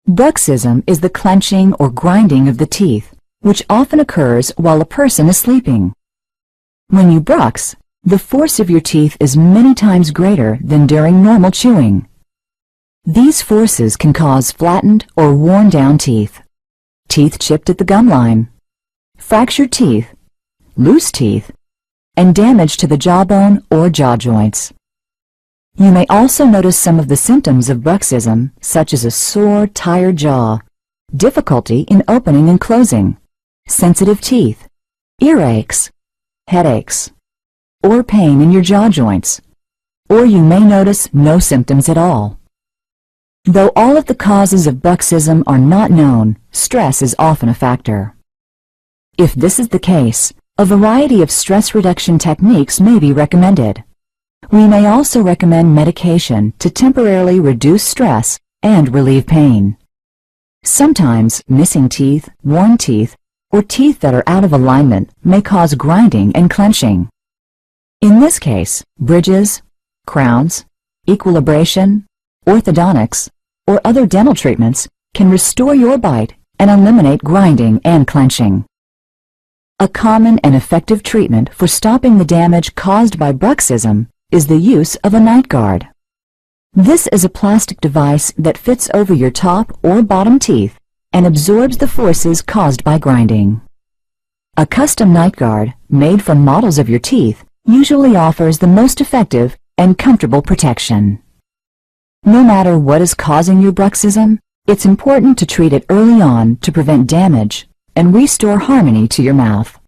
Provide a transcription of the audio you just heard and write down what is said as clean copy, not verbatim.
Bruxism is the clenching or grinding of the teeth, which often occurs while a person is sleeping. When you brux, the force of your teeth is many times greater than during normal chewing. These forces can cause flattened or worn down teeth, teeth chipped at the gum line, fractured teeth, loose teeth, and damage to the jawbone or jaw joints. You may also notice some of the symptoms of bruxism, such as a sore, tired jaw, difficulty in opening and closing, sensitive teeth, earaches, headaches, or pain in your jaw joints, or you may notice no symptoms at all. Though all of the causes of bruxism are not known, stress is often a factor. If this is the case, a variety of stress reduction techniques may be recommended. We may also recommend medication to temporarily reduce stress and relieve pain. Sometimes missing teeth, worn teeth, or teeth that are out of alignment may cause grinding and clenching. In this case, bridges, crowns, equilibration, orthodontics, or other dental treatments can restore your bite and eliminate grinding and clenching. A common and effective treatment for stopping the damage caused by bruxism is the use of a night guard. This is a plastic device that fits over your top or bottom teeth and absorbs the forces caused by grinding. A custom night guard, made from models of your teeth, usually offers the most effective and comfortable protection. No matter what is causing your bruxism, it's important to treat it early on to prevent damage and restore harmony to your mouth.